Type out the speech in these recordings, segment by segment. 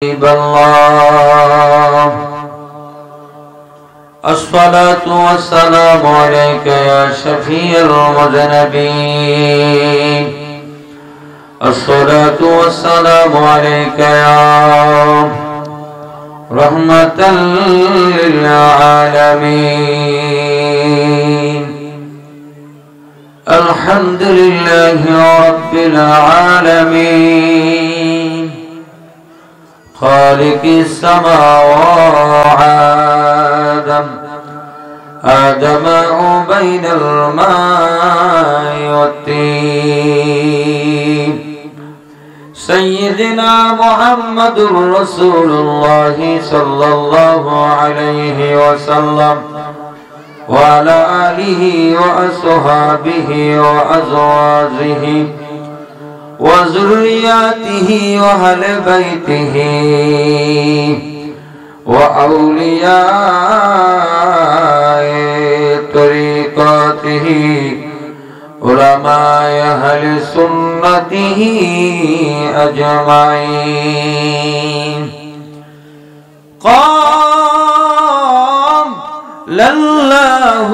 الله الصلاة والسلام عليك يا شفيع المذنبين الصلاة والسلام عليك يا رحمة للعالمين الحمد لله رب العالمين خالق السماوات آدم بين الماء والطين سيدنا محمد رسول الله صلى الله عليه وسلم وعلى آله وأصحابه وأزواجه وذرياته وأهل بيته وأولياء طريقته علماء أهل سنته أجمعين قال الله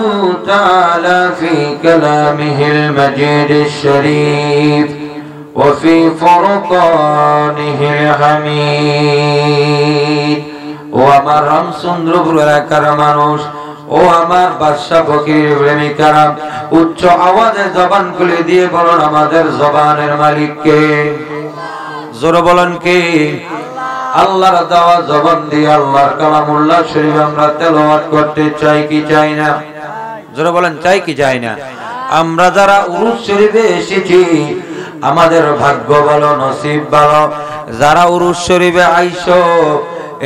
تعالى في كلامه المجيد الشريف وفي فرقانه الحميد وامر রামচন্দ্র এলাকার মানুষ ও আমার বাদশা ফকির প্রেমিকারা উচ্চ আওয়াজে জবান খুলে দিয়ে বলুন আমাদের জবানের মালিক কে? জোরে বলেন কে? আল্লাহর দেওয়া জবান দিয়ে আল্লাহর কালামুল্লাহ শরীফ আমরা তেলাওয়াত করতে চাই কি চাই না? জোরে বলেন চাই কি চাই না? আমরা যারা উরুস শরীফে এসেছি আমাদের ভাগ্য ভালো, নসিব ভালো। যারা উরুস শরীফে আইছো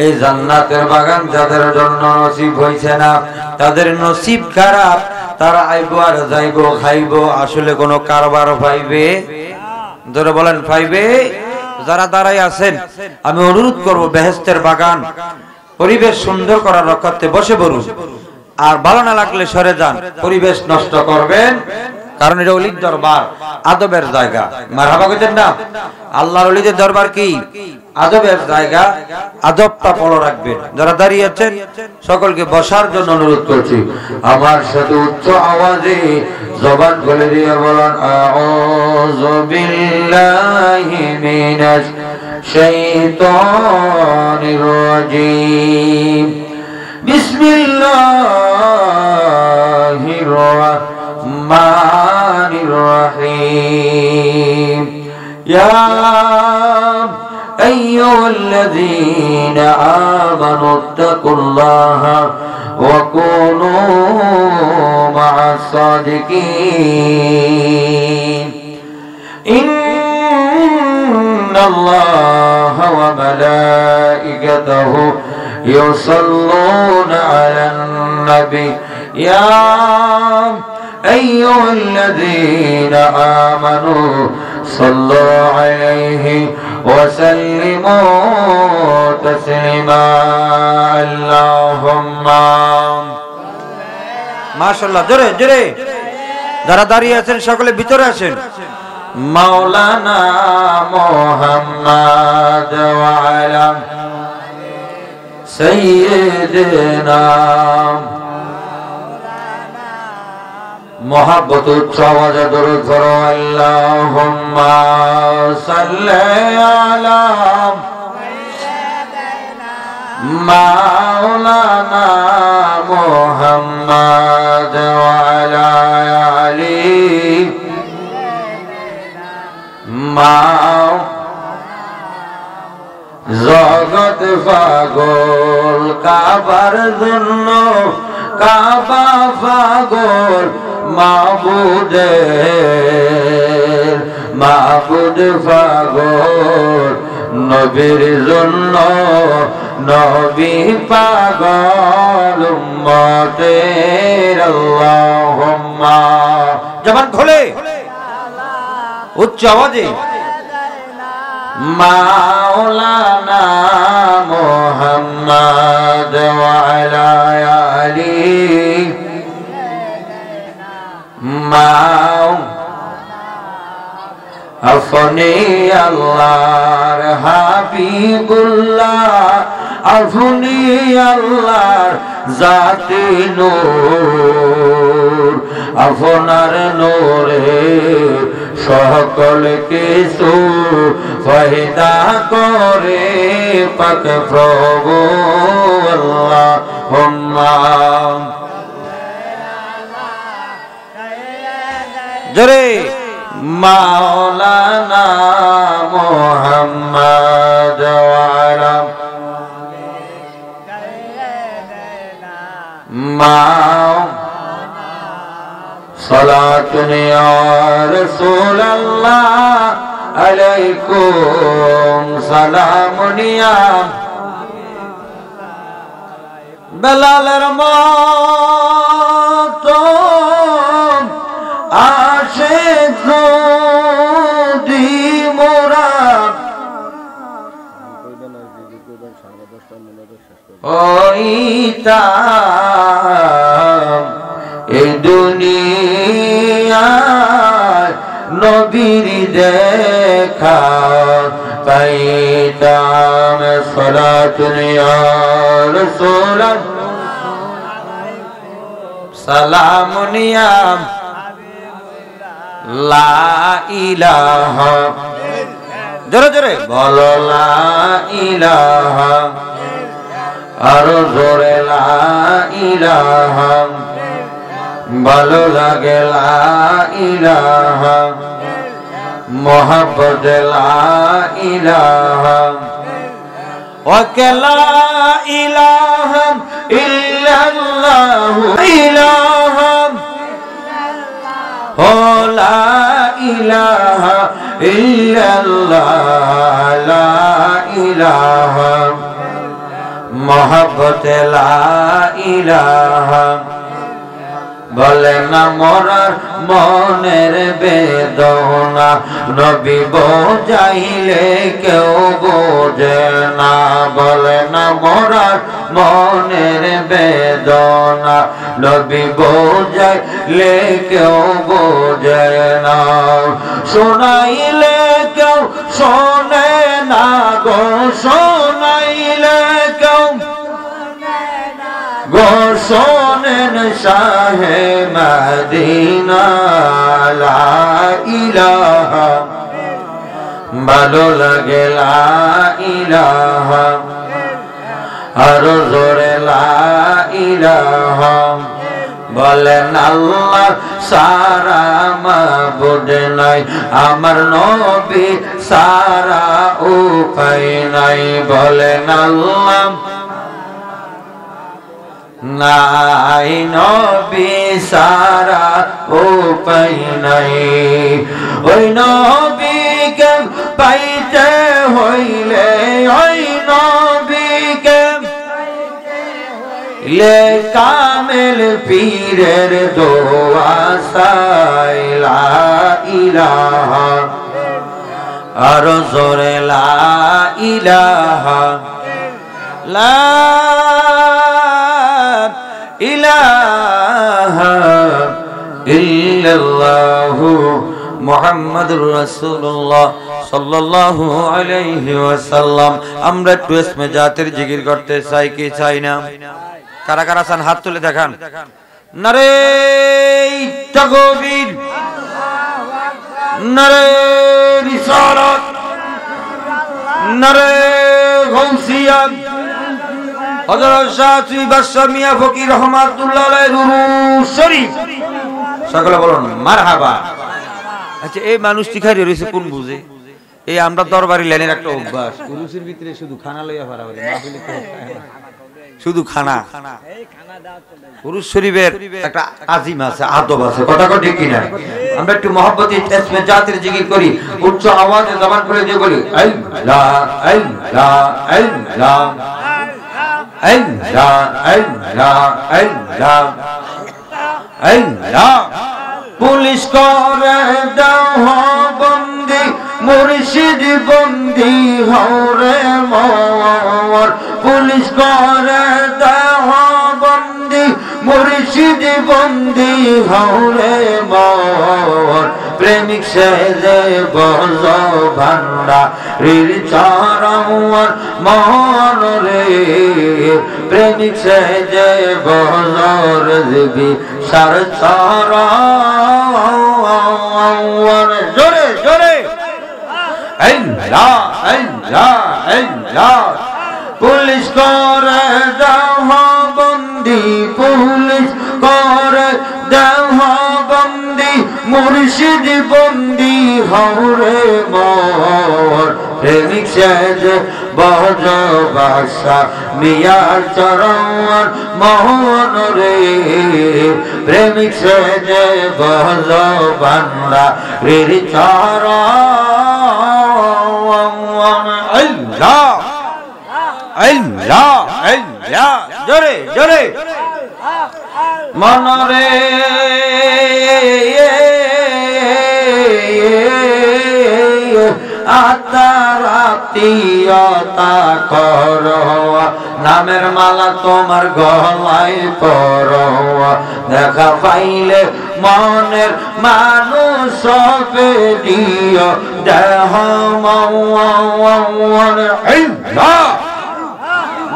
এই জান্নাতের বাগান যাদের জন্য নসিব হইছে না তাদের নসিব খারাপ। তারা আইবো আর যাইবো, খাইবো, আসলে কোনো কারবার পাইবে? ধরে বলেন পাইবে? যারা দাঁড়াই আছেন আমি অনুরোধ করব বেহেশতের বাগান পরিবেশ সুন্দর করার রক্ষার্থে বসে পড়ুন, আর ভালো না লাগলে সরে যান। পরিবেশ নষ্ট করবেন কারণ এটা ওলির দরবার, আদবের জায়গা। মারহাবা কইতেন না? আল্লাহর ওলিদের দরবার কি আদবের জায়গা, আদবটা ফলো রাখবেন। যারা দাঁড়িয়ে আছেন সকলকে বসার জন্য অনুরোধ করছি। আমার সাথে উচ্চ আওয়াজে জবান খুলে দিয়ে বলেন আউযু বিল্লাহি মিনাশ শাইতানির রাজীম বিসমিল্লাহির রাহমানির রহিম ইয়া أيها الذين آمنوا اتقوا الله وكونوا مع الصادقين إن الله وملائكته يصلون على النبي يا أيها الذين آمنوا صلوا عليه وسلموا تسليما اللهم মাশাআল্লাহ। জোরে জোরে যারা দাঁড়িয়ে আছেন সকলে ভিতরে আসেন। মাওলানা মুহাম্মদ ওয়া আলা সাইয়্যিদিনা মোহাব্বত উচ্চ আওয়াজে দরুদ পড়ো। আল্লাহুম্মা সাল্লি আলা মাওলানা মুহাম্মদ ওয়া আলা আলি জগৎ পাগল কাবার জন্য, কাবা পাগল মাবুদ পাগল নবীর জন্য, নবী পাগল উম্মতের আল্লাহুম্মা। জবান খোলে উচ্চ আওয়াজে মাওলানা মুহাম্মদ ওয়া আলা আলি আপনি আল্লাহর হাবিবুল্লাহ আপনি আল্লাহর জাতি নূর আপনার নূরে সকল কিছু ফায়দা করে পাক প্রভু আল্লাহুম্মা জোরে মাওলানা মুহাম্মদ ওয়া আলা সালাতুন ইয়া রাসূলুল্লাহ আলাইকুম সালামুন ইয়া বেলালের মতো আশিক যদি মোরা হইতাম এই দুনিয়ায় নবীর দেখা পাইতাম সালাতুন ইয়া রাসূলুল্লাহ সালামুন ইয়া লা ইলাহা জোরে জোরে বলো লা ইলাহা আরো জোরে লা ইলাহা ভালো লাগে লা ইলাহা মোহাব্বত লা ইলাহা ওয়া লা ইলাহা ইল্লাল্লাহু ইলাহা লা ইলাহা ইল্লাল্লাহ লা ইলাহা মোহাব্বত লা ইলাহা বলে না মোরার মনের বেদনা নবী বোঝাইলে কেউ বোঝে না বলে না মোরার মনের বেদনা নবী বোঝাইলে কেউ বোঝে না শোনাইলে কেউ শোনে না গো শোনাইলে কেউ গো শোনেন শাহে মদিনা লা ইলাহা ভালো লাগে লা ইলাহা আরো জোরে লা ইলাহা বলেন আল্লাহ সারা মাবুদ নাই আমার নবী সারা উপায় নাই বলেন আল্লাহ নাই নবী সারা উপায় নাই ওই নবীকে পাইতে হইলে ওই নবীকে লে কামেল পীরের দোয়া চাই লা ইলাহা আর জোরে লা ইলাহা লা ইলাহা ইল্লাল্লাহু মুহাম্মাদুর রাসূলুল্লাহ সাল্লাল্লাহু আলাইহি ওয়াসাল্লাম। আমরা একটু ইসমে জাতের জিকির করতে চাই কি চাই না? কারা কারা চান হাত তুলে দেখান। নারে তাকবীর, নারে রিসালাত, নারে গাউসিয়া। হযরত শাফি বাদশাহ মিয়া ফকির রহমাতুল্লাহ আলাইহি রুরু শরীফ সকলে বলুন মারহাবা। আচ্ছা এই মানুষটি খাই রয়েছে কোন বুঝে? এই আমরা দরবারি লাইনের একটা অভ্যাস, উরুসের ভিতরে শুধু খানা লইয়া পারাবারি, মাহফিলে শুধু খানা। উরুস শরীফের একটা আজিম আছে, আদব আছে, কথা ঠিক কিনা? আমরা একটু মহব্বতে ইসমে জাতের জিকির করি, উচ্চ আওয়াজে জবান খুলে দিয়ে বলি আল্লাহ আল্লাহ আল্লাহ আল্লাহ আল্লাহ আল্লাহ আল্লাহ। পুলিশ করে দাও বন্দি মুর্শিদ বন্দি হরে মোর, পুলিশ করে দাও বন্দি মুর্শিদ বন্দি হরে মোর। প্রেমিক সেজে বজ ভান্ডা রির চরণ মন রে প্রেমিক সেজে বজর দিবি সার চরণ জোরে জোরে আল্লাহ আল্লাহ আল্লাহ পুলিশ করে দেহ বন্দি পুলিশ করে দেহ বন্দি মুর্শিদ বন্দি হরে মোর প্রেমিক সেজে বজ বাসা মিয়ার চরণ মোহন রে প্রেমিক সেজে বজ বাংলা রির চরণ আল্লাহ আল্লাহ আল্লাহ জোরে জোরে মনরে আত্মারাত্মীয়তা করো নামের মালা তোমার গলায় পরো দেখা পাইলে মনের মানুষ সবে দিও দেহ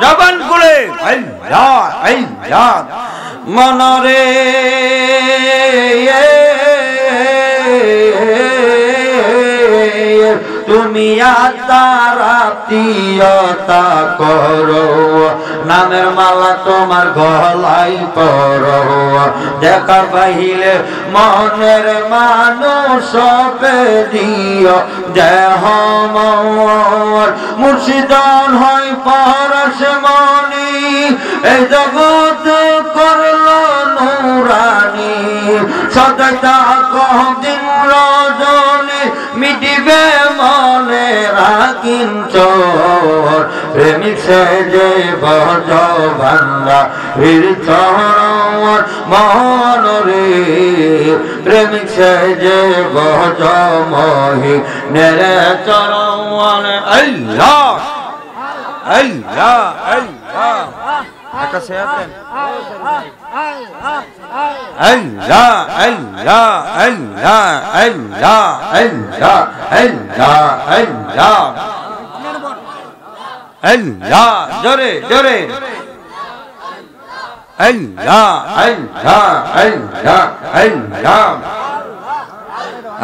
জবান খুলে আল্লাহ আল্লাহ মনরে তুমি আত্মারাত্মীয়তা করো নামের মালা তোমার গলায় পরো দেখা পাইলে মনের মানুষ সবে দিও দেহ মুর্শিদান হয় পরশ মনি এই জগৎ করলো নুরানি সদাই থাকো দিন রজনী মিটিবে মনে রাখিন চোর প্রেমিক সেজে বজ ভাঙ্গা বীর চরণ মন রে প্রেমিক সেজে বজ মহি নেরে চরণ আল্লাহ আল্লাহ আল্লাহ একটা শেয়ার দেন আল্লাহ আল্লাহ আল্লাহ আল্লাহ আল্লাহ আল্লাহ আল্লাহ আল্লাহ জোরে জোরে আল্লাহ আল্লাহ আল্লাহ আল্লাহ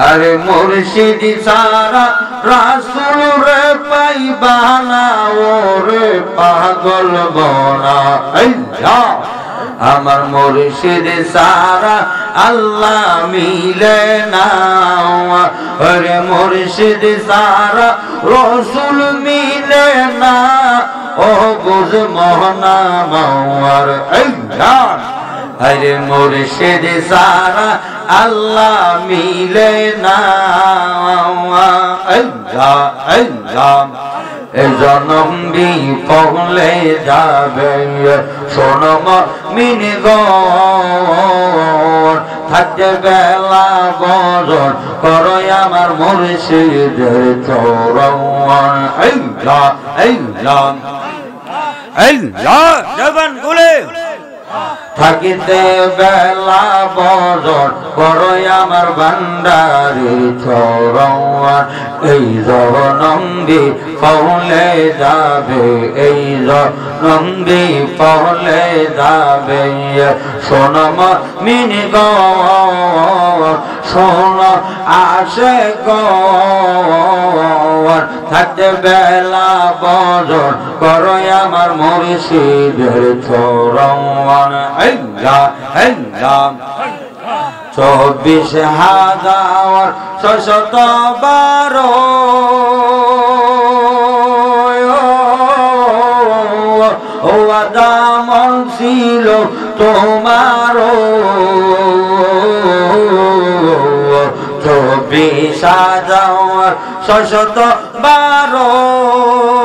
আরে মুর্শিদ সারা রাসূল রে পাইবা না ওরে পাগল বনা আল্লাহ আমার মুর্শিদ সারা আল্লাহ মিলে না আরে মুর্শিদ সারা রাসূল মিলে না ও বুঝ মোহনা মাওয়ার আল্লাহ আরে মুর্শিদ সারা আল্লাহ মিলে না আল্লাহ আল্লাহ জনম বিফলে যাবে শোনম মিনি থাকতে বেলা বদর করো আমার মুর্শিদের চরণ আল্লাহ আল্লাহ আল্লাহ জবান খুলে থাকিতে বেলা বদর করো আমার ভান্ডারি চরণ এই জনম বিফলে যাবে এই জনম বিফলে যাবে শোনম মিনি শোন আসে থাকতে বেলা বদর করো আমার মুর্শিদের চরণ আল্লাহ আল্লাহ 24,612 ও আদামন ছিল তোমারও 24,612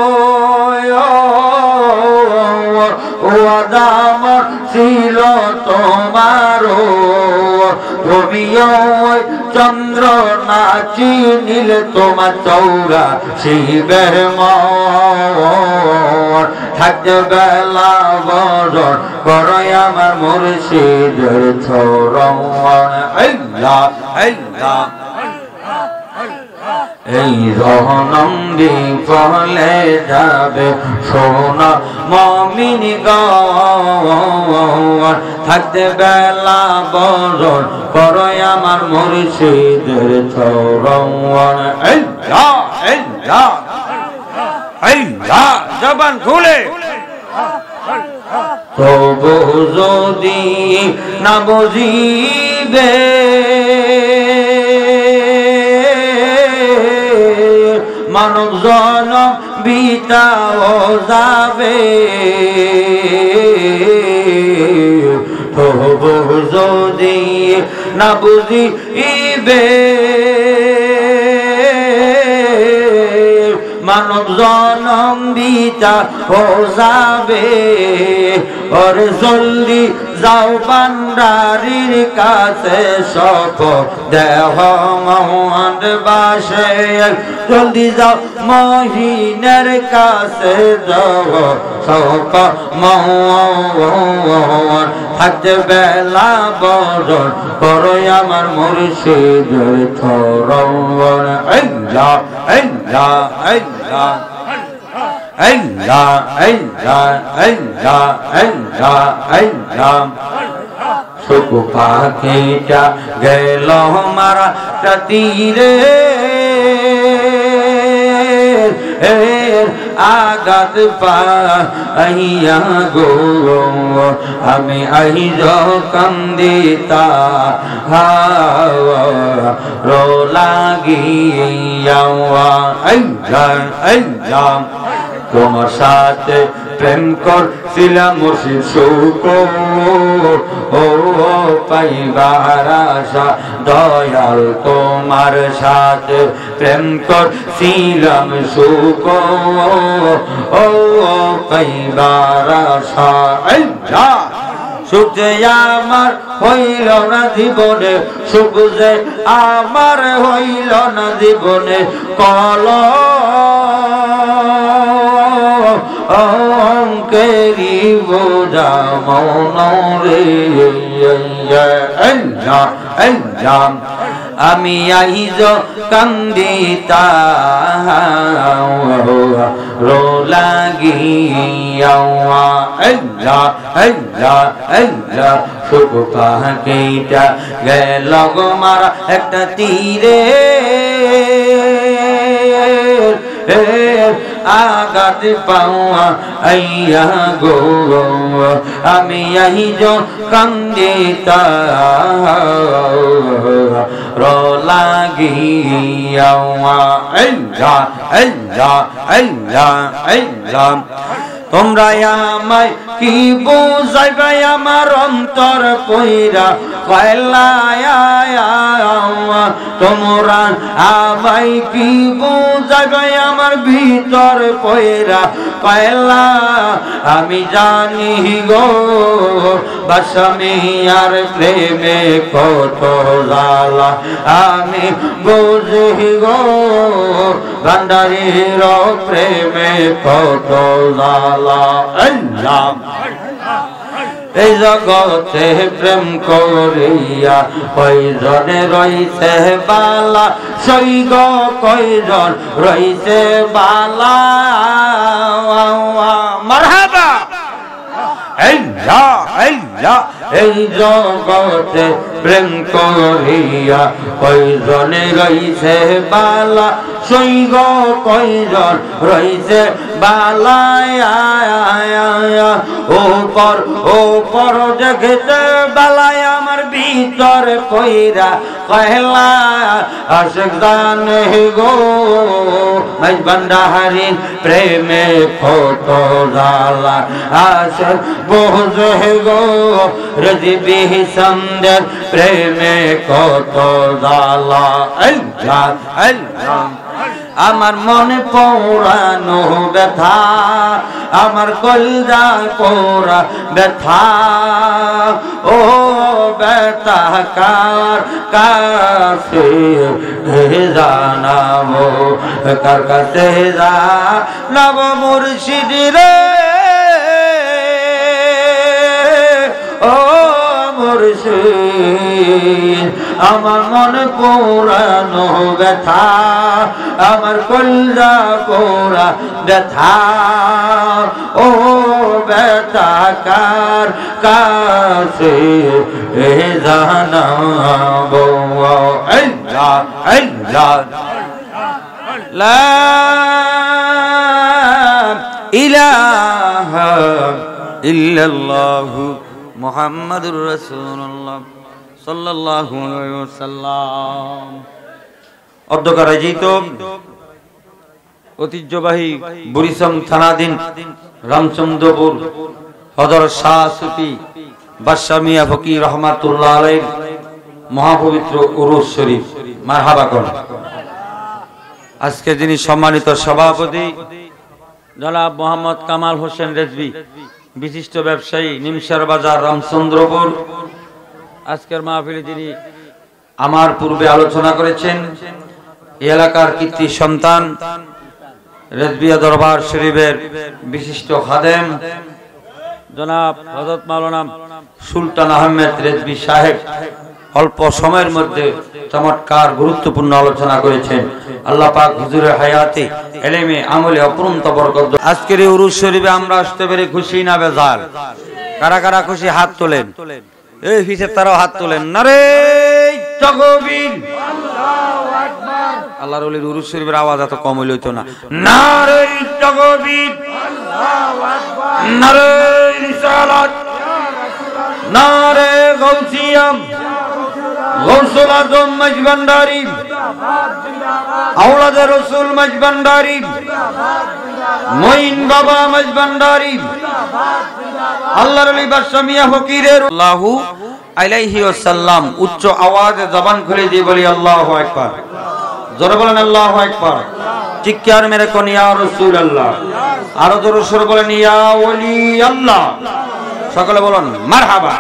ও আদামন ছিল তোমারও রবিও চন্দ্র নাচি নীল তোমার চৌরা শিবের মন থাকতে বেলা বদর করো আমার মুর্শিদের চরণ আল্লাহ আল্লাহ এই জনম বিফলে যাবে সোনা মমিন গণ থাকতে বেলা বরণ করো আমার মুর্শিদের চরণ জবান খুলে তবু যদি না বুঝিবে মানব জনম বিতাও যাবে তবু যদি না বুঝিবে মানব জনম বিতা ও যাবে ওর জলদি যাও বান্দারির কাছে সপ দেহ বাসে জলদি যাও মহিনের কাছে যাও সপ থাকতে বেলা বরণ করো আমার মুর্শিদের চরণ আল্লাহ আল্লাহ আল্লাহ আল্লাহ আল্লাহ আল্লাহ আল্লাহ আল্লাহ সুখ পাখিটা গেল মারা তীরে আগাত পাইয়া গো আমি আইজ কান্দিতা রো লাগিয়া তোমার সাথে প্রেম করছিলাম মুর্শিদ সুখ ও পাইবার আশা দয়াল তোমার সাথে প্রেম করছিলাম সুখ ও পাইবার আশা সুখ যে আমার হইল না জীবনে সুখ যে আমার হইল না জীবনে কল অঙ্কেরি বোঝা মনরে আমি আইজ কান্দিতা রো লাগিয়া সুখ পাখিটা গেল গো মারা একটা তীরে আগাত পাওয়া আইয়া গো আমি আইজ কান্দিতা রো লাগিয়া তোমরা আমায় কি বুঝাইবে আমার অন্তর কইরা তোমরা আমায় কি বুঝাইবে আমার ভিতর কইরা কয়লা আমি জানি গো বাসমি আর প্রেমে কত জ্বালা আমি বুঝি গো ভান্ডারীর প্রেমে কত জ্বালা এই জগতে প্রেম করিয়া কয়জনে রইছে বালা সৈগ কয়জন রইছে বালা মারহাবা এই জগতে প্রেম করিয়া কয়জনে রইছে বালা সৈগ কয়জন রইছে বালায়া ওপর ওপর দেখতে বালায় আমার ভিতর কইরা কয়লা আশিক জানে গো মাই ভান্ডারীর প্রেমে কত জ্বালা আশিক বুঝে গো রজিবি সন্দের প্রেমে কত জ্বালা আল্লাহ আল্লাহ আমার মনে পৌরানো ব্যথা আমার কলজা পোড়া ব্যথা ও ব্যথা কার কাছে জানাবো কার কাছে জানাবো মুর্শিদ রে ও মুর্শিদ আমার মন পুরানো ব্যথা আমার কলজা কোরা ব্যথা ও ব্যথা কার কাছে জানাবো আল্লাহ আল্লাহ লা ইলাহা ইল্লাল্লাহু মুহাম্মাদুর রাসূলুল্লাহ সাল্লাল্লাহু আলাইহি ওয়াসাল্লাম। অধ্যকার আয়োজিত ঐতিহ্যবাহী বুড়িচং থানাধীন রামচন্দ্রপুর হযরত শাহ সুফি বাদশা মিয়া ফকির রহমাতুল্লাহ আলাইহির মহাপবিত্র উরুস শরীফ মারহাবা করুন। আজকে যিনি সম্মানিত সভাপতি জনাব মোহাম্মদ কামাল হোসেন রেজভী, বিশিষ্ট ব্যবসায়ী, নিমসার বাজার, রামচন্দ্রপুর। আজকের মাহফিলে যিনি আমার পূর্বে আলোচনা করেছেন, এই এলাকার কৃতি সন্তান, রেজভিয়া দরবার শরীফের বিশিষ্ট খাদেম জনাব হযরত মাওলানা সুলতান আহমেদ রেজভী সাহেব অল্প সময়ের মধ্যে চমৎকার গুরুত্বপূর্ণ আলোচনা করেছেন। আল্লাহ পাক হুজুরের হায়াতে ইলমে আমলে অপরন্ত বরকত। আজকের এই উরুস শরীফে আমরা আসতে পেরে খুশি না বেজার? কারা কারা খুশি হাত তোলেন, এই হিসেব তারাও হাত তোলেন। নারে তাকবীর, আল্লাহু আকবার। আল্লাহর ওলির উরুস শরীফের আওয়াজ এত কম হইল হইতো না। নারে তাকবীর, আল্লাহু আকবার। নারে রিসালাত, নারে গাউসিয়া, গৌসুল আজম মজভান্ডারি, আওলাদে রসুল মজভান্ডারি, মঈন বাবা মজভান্ডারি, আল্লাহর ওলি বাদশা মিয়া ফকিরের আল্লাহু আলাইহি ওয়াসাল্লাম। উচ্চ আওয়াজে জবান খুলে দিয়ে বলি আল্লাহু আকবার। জোরে বলেন আল্লাহু আকবার। চিৎকার মেরে কোন ইয়া রাসূলুল্লাহ। আরো জোরে সুরে বলেন ইয়া ওলি আল্লাহ। সকলে বলুন মারহাবা।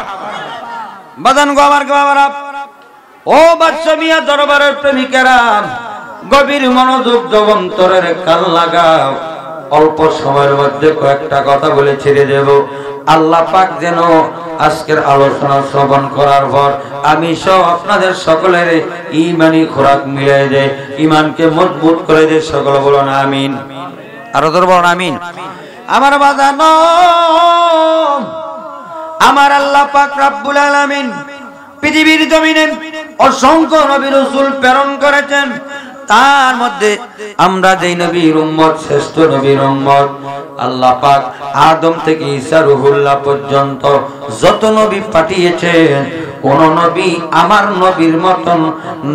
বাদান গো আমার বাবারা, ও বাদশা মিয়া দরবারের প্রেমিকেরা, গভীর মনোযোগ অন্তরের কান লাগাও। অল্প সময়ের মধ্যে কয়েকটা কথা বলে ছেড়ে দেব। আল্লাহ পাক যেন আজকের আলোচনা শ্রবণ করার পর আমি সহ আপনাদের সকলের ঈমানি খোরাক মিলিয়ে দেয়, ঈমানকে মজবুত করে দেয়। সকলে বলুন আমিন। আরো জোরে বলুন আমিন। আমার বাজানো, আমার আল্লাহ পাক রব্বুল আলামিন পৃথিবীর জমিনে অসংখ্য নবী রাসূল প্রেরণ করেছেন। তার মধ্যে আমরা যেই নবীর উম্মত, শ্রেষ্ঠ নবীর উম্মত, আল্লাহ পাক আদম থেকে ঈসা রূহুল্লাহ পর্যন্ত যত নবী পাঠিয়েছেন, কোন নবী আমার নবীর মতন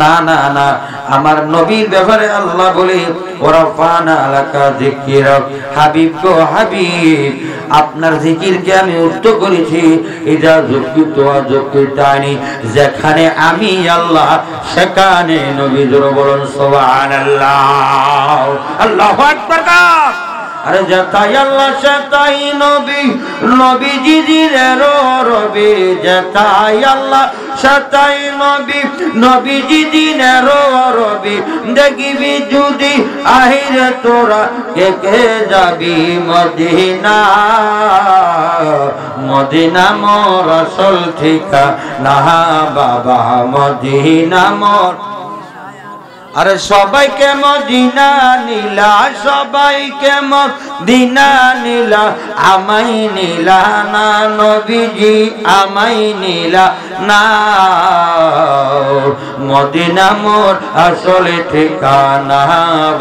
না না না। আমার নবীর ব্যাপারে আল্লাহ বলে ওরাফানা আলাকা যিকরাক, হাবিব গো হাবিব, আপনার জিকিরকে আমি উচ্চ করেছি। ইজা যুক্তিত অযুক্তিতানি, যেখানে আমি আল্লাহ সেখানে নবী। জোরে বলুন সুবহানাল্লাহ। আল্লাহু আকবার। আরে যেতাই আল্লাহ সেতাই নবী, নবীজি জিরের রবি। যেতাই আল্লাহ সেতাই নবী, নবীজি জিরের রবি। দেখবি যদি আহিরে তোরা কে কে যাবি মদিনা, মদিনা মোর আসল ঠিকানা বাবা, মদিনা মোর। আরে সবাইকে মদিনা নিলা, সবাইকে মদিনা নিলা, আমাই নিলা না নবীজি, আমাই নিলা না। মদিনা মোর আসলে ঠিকানা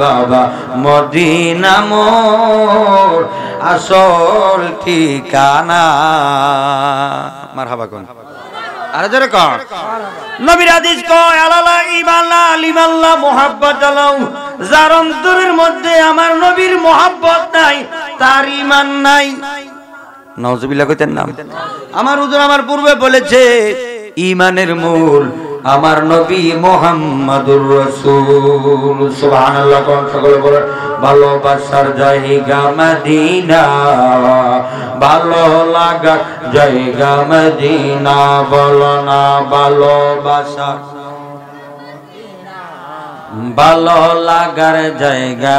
বাবা, মদিনা মোর আসল ঠিকানা। মারহাবা কোন। আরে জোরে কর। নবীর হাদিস কয় আলালা ইমাল্লাহ লিমাল্লাহ মুহাব্বত আলাউ, যার অন্তরের মধ্যে আমার নবীর মুহাব্বত নাই তার ঈমান নাই। নাউজুবিল্লাহ কইতেন না। আমার হুজুর আমার পূর্বে বলেছে ঈমানের মূল আমার নবী মুহাম্মাদুর রাসূল। সুবহানাল্লাহ। কোন সকলে বলেন ভালোবাসার জায়গা মদিনা, ভালো লাগার জায়গা মদিনা। বলো না ভালোবাসা, ভালো লাগার জায়গা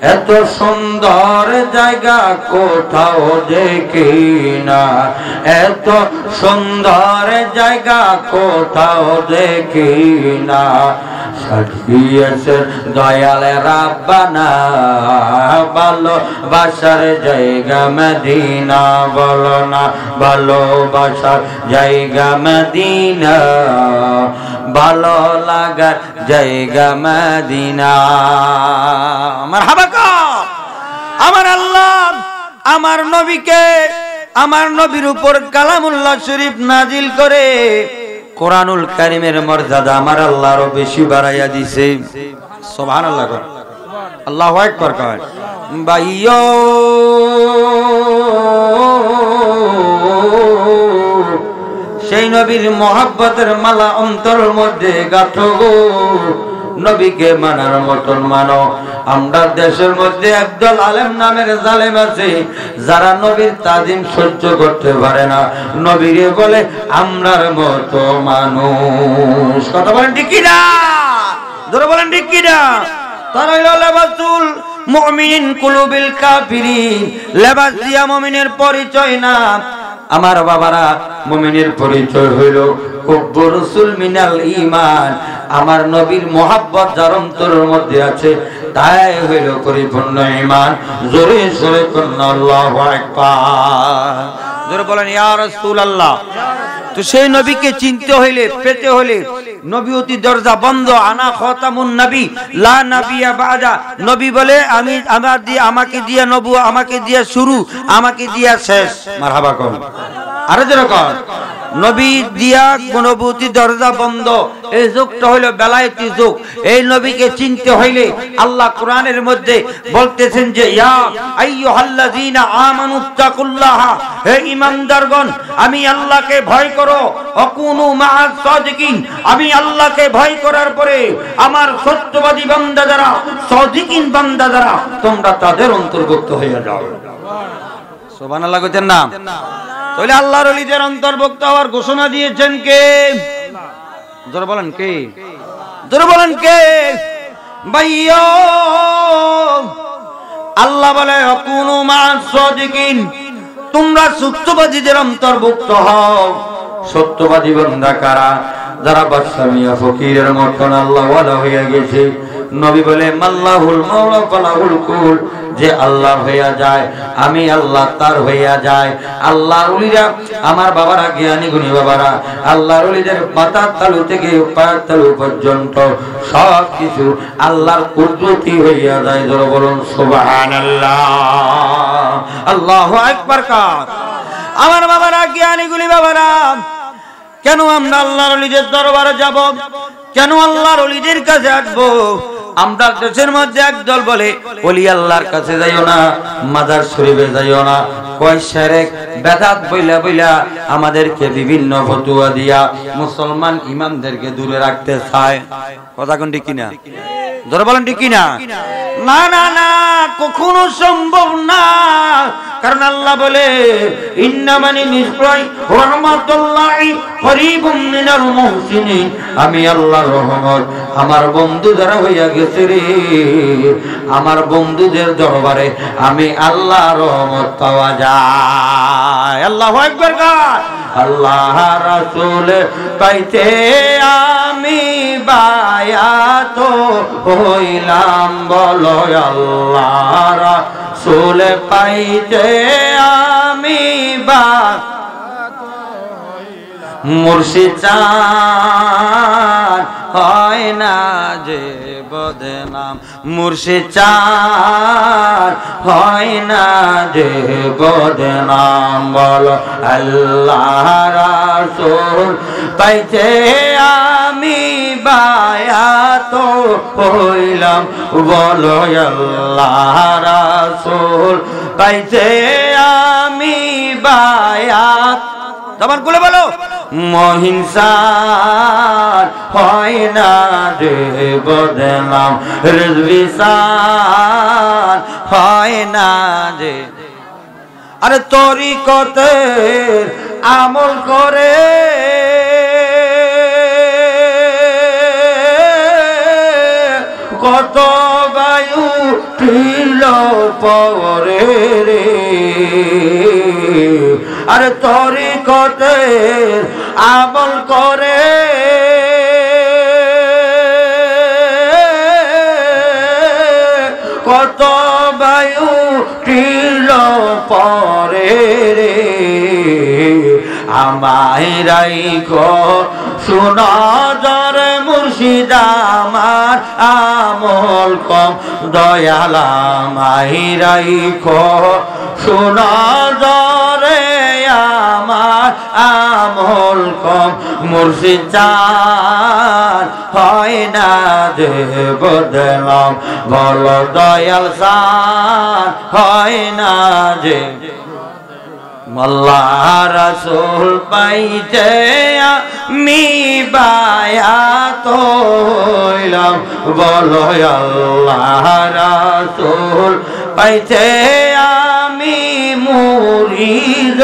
এত সুন্দর জায়গা কোথাও দেখি না, এত সুন্দর জায়গা কোথাও দেখি না, সাজিয়েছে দয়াল রাব্বানা ভালোবাসার জায়গা মদিনা, বলো না ভালোবাসার জায়গা মদিনা, ভালো লাগার জায়গা মদিনা। মারহাবা কও। আমার আল্লাহ আমার নবীকে, আমার নবীর উপর কালামুল্লাহ শরীফ নাজিল করে কোরআনুল কারীমের মর্যাদা আমার আল্লাহ আরো বেশি বাড়াইয়া দিছে। সুবহানাল্লাহ, আল্লাহু আকবার কয়। ভাইও সেই নবীর মহব্বতের মালা অন্তরের মধ্যে গাঁথো গো, নবীকে মানার মতন মানো। আমরা দেশের মধ্যে একদল আলেম নামের জালেম আছে যারা নবীর তাজিম সহ্য করতে পারে না, নবীরে বলে আমরার মতো মানুষ। কথা বলেন ঠিক কি না? ধরে বলেন ঠিক কি না? তারা হলো লেবাসুল মুমিনিন কুলুবিল কাফিরিন, লেবাস দিয়া মুমিনের পরিচয় না। আমার বাবারা, মুমিনের পরিচয় হইল হুব্বুর রাসূল মিনাল ঈমান, আমার নবীর মুহাব্বত যার অন্তরের মধ্যে আছে তাই হইল পরিপূর্ণ ঈমান। জোরে জোরে কোন আল্লাহু আকবার, জোরে বলেন ইয়া রাসূলুল্লাহ। তো সেই নবীকে চিনতে হইলে, পেতে হইলে, নবী অতি দরজা বন্ধ। আনা খাতামুন নবী লা নবিয়া বাদা, নবী বলে আমি, আমার দিয়ে, আমাকে দিয়ে নবুয়া, আমাকে দিয়ে শুরু, আমাকে দিয়া শেষ। মারহাবা কোন আরো যেরকম নবী দিয়া নবুতি দরজা বন্ধ। এই যুগটা হইল বেলায়েতি যুগ। এই নবীকে চিনতে হইলে আল্লাহ কোরআনের মধ্যে বলতেছেন যে ইয়া আইয়ুহাল্লাযীনা আমানুত্তাকুল্লাহা, হে ঈমানদারগণ আমি আল্লাহকে ভয় করো, অকুনু মাআস সাদিকিন, আমি আল্লাহকে ভয় করার পরে আমার সত্যবাদী বান্দা যারা, সাদিকিন বান্দা যারা, তোমরা তাদের অন্তর্ভুক্ত হয়ে যাও। সুবহানাল্লাহ কইতেন না? তাহলে আল্লাহর ওলিদের অন্তর্ভুক্ত হওয়ার ঘোষণা দিয়েছেন কে? জোরে বলেন কে? জোরে বলেন কে? ভাইও আল্লাহ বলে অকুনু মা'আস সাদিকিন, তোমরা সত্যবাদীদের অন্তর্ভুক্ত হও। সত্যবাদী বান্দা কারা? যারা বাদশা মিয়া ফকিরের মতন আল্লাহ ওয়ালা হয়ে গেছে। নবী বলে মাল্লাহুল মাওলা ফালাহুল কুল, যে আল্লাহ হইয়া যায় আমি আল্লাহ তার হইয়া যায়। আল্লাহর ওলিরা, আমার বাবারা, জ্ঞানী গুণী বাবারা, আল্লাহর ওলিদের মাথার তালু থেকে পায়ের তালু পর্যন্ত সব কিছু আল্লাহর কুদরতি হইয়া যায়। জোরে বলুন সুবহানাল্লাহ, আল্লাহু আকবার। আমার বাবারা, জ্ঞানী গুণী বাবারা, কেন আমরা আল্লাহর ওলিদের দরবারে যাব? কেন আল্লাহর ওলিদের কাছে আসবো? আমরা দেশের মধ্যে একদল বলে ওলি আল্লাহর কাছে যাইও না, মাজার শরীফে যাইও না, কয় শিরক বেদাত বইলা বইলা আমাদেরকে বিভিন্ন ফতোয়া দিয়া মুসলমান ইমামদেরকে দূরে রাখতে চায়। কথা কোন ঠিক কিনা? ধরে বলেন ঠিক কিনা? না না না, কখনো সম্ভব না। কারণ আল্লাহ বলে ইন্নামানি নিশ্চয় রাহমাতুল্লাহি করিবুম মিনাল মুহসিনিন, আমি আল্লাহর রহমত আমার বন্ধু যারা হইয়া গেছে রে, আমার বন্ধুদের দরবারে আমি আল্লাহর রহমত পাওয়া যায়। আল্লাহু আকবার। আল্লাহ রাসূল পাইতে আমি বায়াত হইলাম, বলো আল্লাহ রাসূল পাইতে আমি বায়াত হইলাম। মুর্শিদ চান হয় না যে বদনাম, মুর্শিদ চান হয় না যে বদনাম, বলো আল্লাহ রাসূল পাইতে আমি বায়াত হইলাম, বলো আল্লাহ রাসূল পাইতে আমি বায়াত। তখন বলে বলো মহিংসার হয় না রে বদনাম, রিজবিসার হয় না রে। আরে তরিকতের আমল করে কত ভাই বায়ু টিল পরে রে আরে তরিকতের আমল করে কত বায়ু টিল পরে রে আমায় রাইখো সুনজর মুর্শিদ আমার আমল কম দয়াল আমায় রাইখো সুনজরে আমার আমল কম মুর্শিদ চান হয় না যে বদলাম বল দয়াল চান হয় না যে আল্লাহ রাসূল পাইতে আমি বায়াত হইলাম বলো আল্লাহ রাসূল পাইতে আমি মুরিদ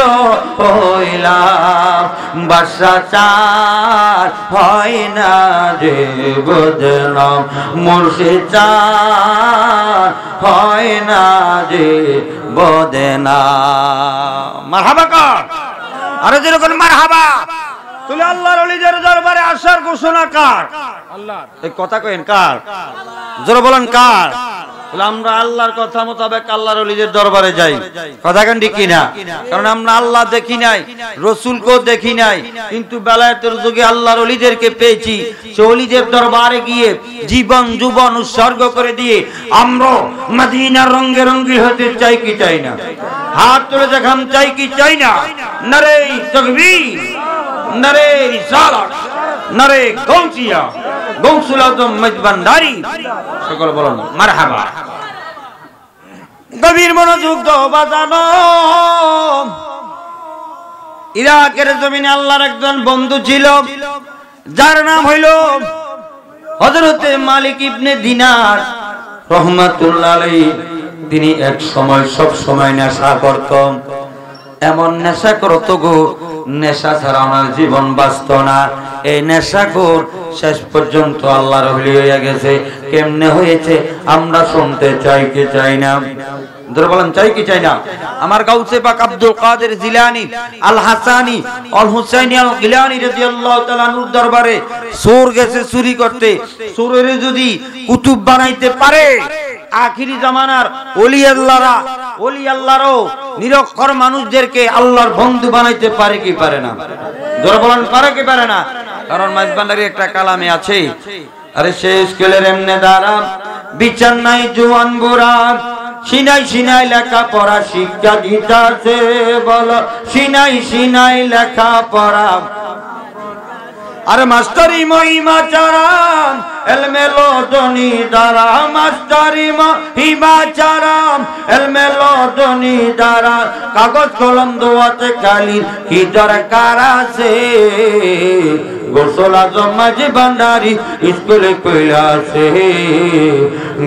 হইলাম বাদশা চার হয় না যে বদনাম মুর্শিদ চার হয় না যে বদনাম মারহাবা কর আরে যেরকম মারহাবা তুলে আল্লাহর ওলিদের দরবারে আসার ঘোষণা কার আল্লাহর এই কথা কইেন কার জোরে বলেন কার আমরা আল্লাহর কথা মোতাবেক আল্লাহর ওলিদের দরবারে যাই কথা কেন ঠিক কিনা কারণ আমরা আল্লাহ দেখি নাই রাসূলকেও দেখি নাই কিন্তু বেলায়েতের যুগে আল্লাহর ওলিদেরকে পেয়েছি সেই ওলিদের দরবারে গিয়ে জীবন যৌবন উৎসর্গ করে দিয়ে আমরা মদিনার রঙে রঙিন হতে চাই কি চাই না হাত তুলে দেখাম চাই কি চাই না নারে তাকবীর নারে রিসালাত নারে গৌসিয়া গৌসুল আজম মেজবান্ডারি সকল বলুন মারহাবা গভীর মনোযোগ দাও বাজানো ইরাকের জমিনে আল্লাহর একজন বন্ধু ছিল যার নাম হইল হযরতে মালিক ইবনে দিনার রাহমাতুল্লাহ আলাইহি তিনি এক সময় সব সময় নেশা করতেন এমন নেশা করত গো নেশা ছাড়া আমার জীবন বাঁচত না এই নেশাখোর শেষ পর্যন্ত আল্লাহর ওলি হয়ে গেছে কেমনে হয়েছে আমরা শুনতে চাই কি চাই না ধরে বলেন চাই কি চাই না আমার গাউসে পাক আব্দুল কাদের জিলানী আল হাসানী আল হুসাইনী আল গিলানী রাদিয়াল্লাহু তাআলা আনহুর দরবারে চোর গেছে চুরি করতে চোরের যদি কুতুব বানাইতে পারে আখিরি জামানার ওলি আল্লাহরও নিরক্ষর মানুষদেরকে আল্লাহর বন্ধু বানাইতে পারে কি পারে না জোরে বলেন পারে কি পারে না কারণ মাইজবান্ডারি একটা কালামে আছে আরে শেষ স্কেলের এমনে দ্বারা বিচার নাই জওয়ান বুড়া সিনাই সিনাই লেখা পড়া শিক্ষা দিতাছে বলো সিনাই সিনাই লেখা পড়া আরে মাস্টারি মহিমা চারাম এলমেলো দনি দ্বারা মাস্টারি মহিমা চারাম এলমেলো দনি দ্বারা কাগজ কলম দোয়াতে কালির কি দরকার আছে গোসল আজম মাঝি ভান্ডারি স্কুলে কইলাছে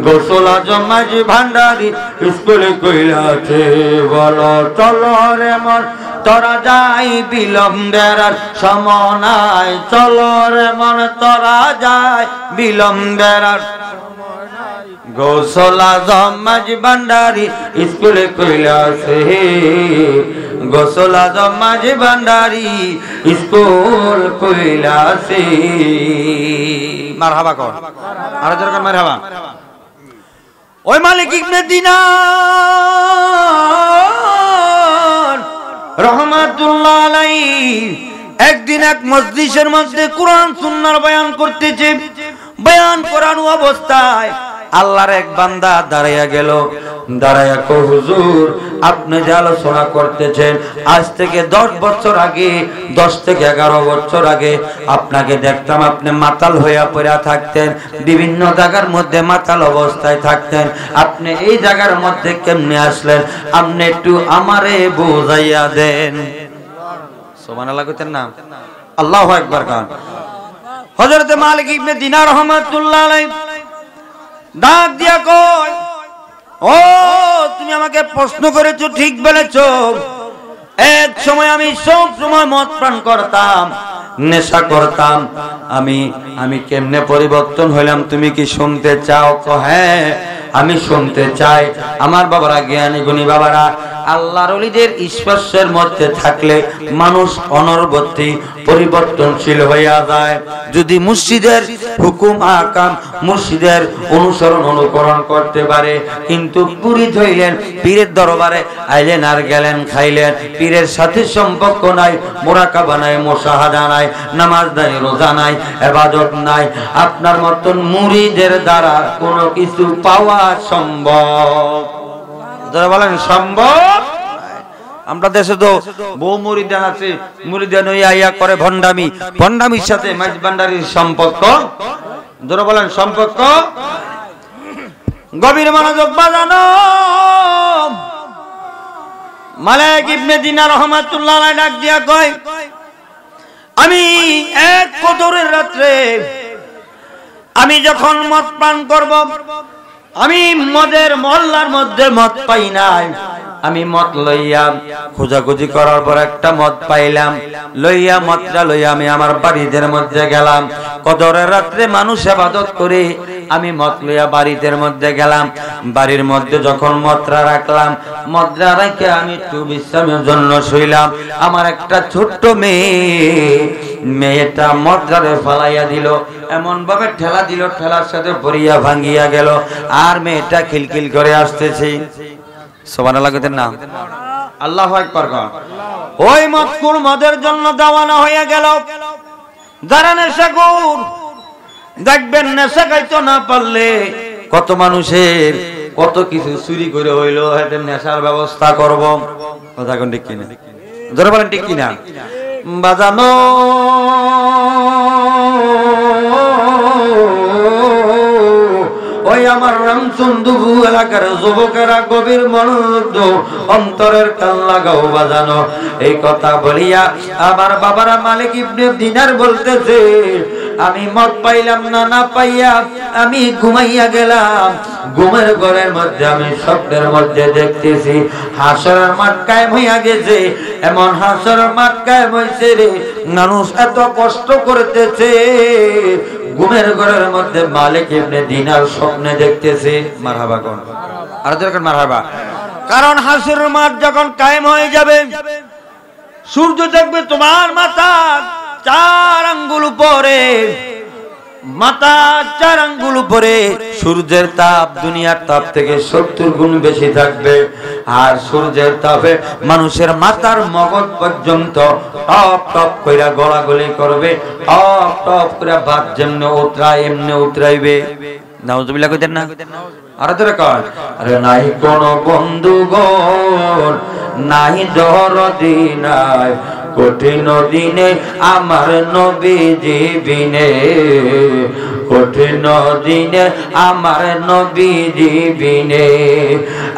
গোসল আজম মাঝি ভান্ডারি স্কুলে কইলাছে বলো চলো রে মন তোরা যাই বিলম্বের সমনায় চলো রে মন তোরা যাই বিলম্বের গোসল আজম মাঝি ভান্ডারি স্কুলে কইলাছে গোসল আজম মাঝি ভান্ডারি স্কুল কইলাছে মারহাবা কর আর যেরকম মারহাবা ওই মালিক ইবনে দিনার রাহমাতুল্লাহ আলাইহি একদিন এক মজলিসের মধ্যে কোরআন সুন্নাহর বয়ান করতেছে বয়ান করানো অবস্থায় আল্লাহর এক বান্দা দাঁড়াইয়া গেল দাঁড়াইয়া কো হুজুর আপনি যে আলোচনা করতেছেন আজ থেকে 10 বছর আগে 10 থেকে 11 বছর আগে আপনাকে দেখতাম আপনি মাতাল হইয়া পড়া থাকতেন বিভিন্ন জায়গার মধ্যে মাতাল অবস্থায় থাকতেন আপনি এই জায়গার মধ্যে কেমনে আসলেন আপনি একটু আমারে বুঝাইয়া দেন সুবহানাল্লাহ কইতেন না আল্লাহু আকবার কান হযরত মালিক ইবনে দিনার রাহমাতুল্লাহ আলাইহি ডাক দিয়া কয় ও তুমি আমাকে প্রশ্ন করেছো ঠিক বলেছো এক সময় আমি সব সময় মদ পান করতাম নেশা করতাম। আমি কেমনে পরিবর্তন হইলাম তুমি কি শুনতে চাও? হ্যাঁ আমি শুনতে চাই। আমার বাবারা, জ্ঞানী গুণী বাবারা, আল্লাহর ওলিদের স্পর্শের মধ্যে থাকলে মানুষ অনবরত পরিবর্তনশীল হইয়া যায়। যদি মুর্শিদের হুকুম আহকাম, মুর্শিদের অনুসরণ অনুকরণ করতে পারে। কিন্তু মুরিদ হইলেন, পীরের দরবারে আইলেন আর গেলেন খাইলেন, পীরের সাথে সম্পর্ক নাই, মুরাকাবা নাই, মুশাহাদা নাই, নামাজ নাই, রোজা নাই, ইবাদত নাই। আপনার মতন মুরিদের দ্বারা কোনো কিছু পাওয়া সম্ভব? যারা বলেন সম্ভব। আমরা দেশে তো বহু মুরিদান আছে, মুরিদান ইয়া করে ভণ্ডামি, ভণ্ডামির সাথে মাইজ ভান্ডারির সম্পর্ক। যারা বলেন সম্পর্ক। গভীর মনোযোগ বাজানো। মালিক ইবনে দিনার রাহমাতুল্লাহ আলাইহি ডাক দিয়া কয়, আমি এক কদরের রাত্রে আমি যখন মদ পান করব, আমি মদের মহল্লার মধ্যে মদ পাই নাই। আমি মদ লইয়া খোঁজাখুঁজি করার পর একটা মদ পাইলাম, লইয়া মদটা লইয়া আমি আমার বাড়িদের মধ্যে গেলাম। কদরের রাত্রে মানুষ ইবাদত করে আমি মদ লইয়া বাড়িদের মধ্যে গেলাম। বাড়ির মধ্যে যখন মদরা রাখলাম, মদরা রেখে আমি একটু বিশ্রামের জন্য শুইলাম। আমার একটা ছোট্ট মেয়েটা মদরারে ফালাইয়া দিল, এমন ভাবে ঠেলা দিল, ঠেলার সাথে পড়িয়া ভাঙ্গিয়া গেল। আর মেয়েটা খিলখিল করে আসতেছে। সুবহানাল্লাহ কইতেন না? আল্লাহু আকবার। ওই মদকুর মদের জন্য দেওয়ানা হয়ে গেল। যারা নেশাখোর, দেখবেন নেশা খাইতে না পারলে কত মানুষের কত কিছু চুরি করে হইলো, এদের নেশার ব্যবস্থা করব। কথা কোন ঠিক কিনা? যারা বলেন ঠিক কিনা? বাজানো ওই আমার রামচন্দ্রপুর এলাকার যুবকেরা গভীর মনোযোগ অন্তরের কান লাগাও বাজানো। এই কথা বলিয়া আমার বাবারা মালিক ইবনে দিনার বলতেছে, আমি মদ পাইলাম না, না পাইয়া আমি ঘুমাইয়া গেলাম। ঘুমের ঘরের মধ্যে আমি স্বপ্নের মধ্যে দেখতেছি হাসরের মাঠ কায়েম হইয়া গেছে। এমন হাসরের মাঠ কায়েম হইছে রে, মানুষ এত কষ্ট করতেছে। ঘুমের ঘরের মধ্যে মালিক ইবনে দিনার স্বপ্নে দেখতেছে। মারহাবা কোন? আর যেরকম মারহাবা। কারণ হাসরের মাঠ যখন কায়েম হয়ে যাবে, সূর্য দেখবে তোমার মাথা 4 আঙ্গুল উপরে, মাথা 4 আঙ্গুল উপরে। সূর্যের তাপ দুনিয়ার তাপ থেকে 70 গুণ বেশি থাকবে। আর সূর্যের তাপে মানুষের মাথার মগজ পর্যন্ত টপ টপ কইরা গলাগলি করবে, টপ টপ করে ভাত যেমনে উতরায় এমনি উতরাইবে। নাউজুবিল্লাহ কইতেন না? আর তোরা কর, আরে নাই কোন বন্ধুগণ, নাই দরদি নাই কঠিন দিনে আমার নবীজি বিনে, কঠিন দিনে আমার নবীজি বিনে।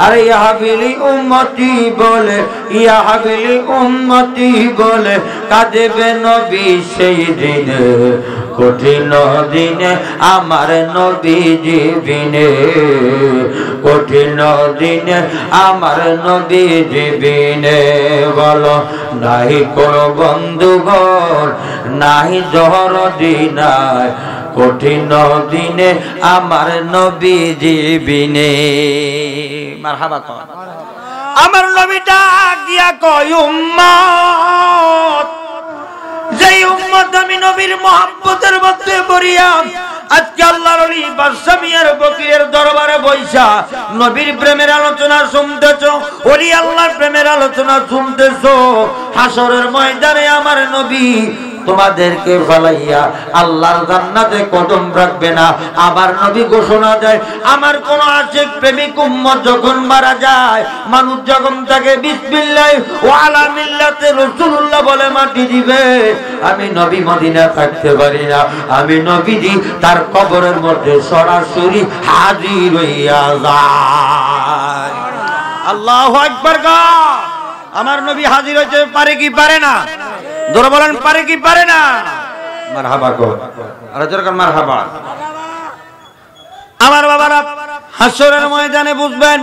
আরে ইয়া হাবিলি উম্মতি বলে, ইয়া হাবিলি উম্মতি বলে কাঁদবে নবী সেই দিনে, কঠিন দিনে আমার নবীজি বিনে, কঠিন দিনে আমার নবীজি বিনে। বলো নাই কোন বন্ধুগণ, নাই দরদি নাই কঠিন দিনে আমার নবীজি বিনে। মারহাবা কর। আমার নবী ডাক দিয়া কয়, উম্মত, যেই উম্মত আমি নবীর মহব্বতের মধ্যে পড়িয়া আজকে আল্লাহর ওলি বাদশা মিয়ার ফকিরের দরবারে বইসা নবীর প্রেমের আলোচনা শুনতেছো, ওলি আল্লাহর প্রেমের আলোচনা শুনতেছো। হাসরের ময়দানে আমার নবী তোমাদেরকে ফালাইয়া আল্লাহর জান্নাতে কদম রাখবে না। আবার নবী ঘোষণা দেয়, আমার কোন আশিক প্রেমিক উম্মত যখন মারা যায়, মানুষ যখন তাকে বিসমিল্লাহ ওয়া আলা মিল্লাতে রাসূলুল্লাহ বলে মাটি দিবে, আমি নবী মদিনা থাকতে পারি না, আমি নবীজি তার কবরের মধ্যে সরাসরি হাজির হইয়া যায়। আল্লাহু আকবার। আমার নবী হাজির হইতে পারে কি পারে না? ধরে বলেন পারে কি পারে না? মারহাবা কো। আর যেরকম মারহাবা। আমার বাবারা হাসরের ময়দানে বুঝবেন,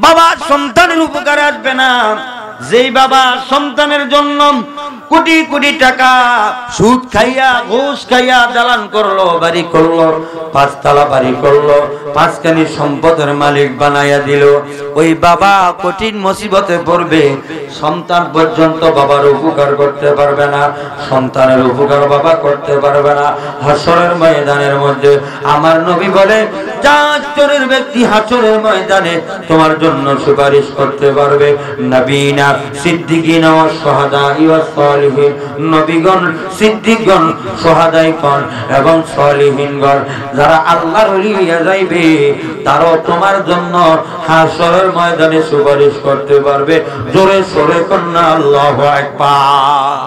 বাবা সন্তানের উপকারে আসবে না। যেই বাবা সন্তানের জন্য কোটি কোটি টাকা সুদ খাইয়া ঘুষ খাইয়া দালান করলো, বাড়ি করলো, 5 তলা বাড়ি করলো, 5খানি সম্পদের মালিক বানাইয়া দিল। ওই বাবা কঠিন মুসিবতে পড়বে, সন্তান পর্যন্ত বাবার উপকার করতে পারবে না, সন্তানের উপকার বাবা করতে পারবে না। হাসরের ময়দানের মধ্যে আমার নবী বলে, যার চোরের ব্যক্তি হাসরের ময়দানে তোমার জন্য সুপারিশ করতে পারবে। নবীনা সিদ্দিকিন ও শুহাদা ওয়াস সালিহিন, নবীগণ, সিদ্দিকগণ, শুহাদাগণ এবং সালিহিনগণ যারা আল্লাহর ওলি হইয়া যাইবে, তারাও তোমার জন্য হাসরের ময়দানে সুপারিশ করতে পারবে। জোরে সোরে কন্না আল্লাহু আকবার।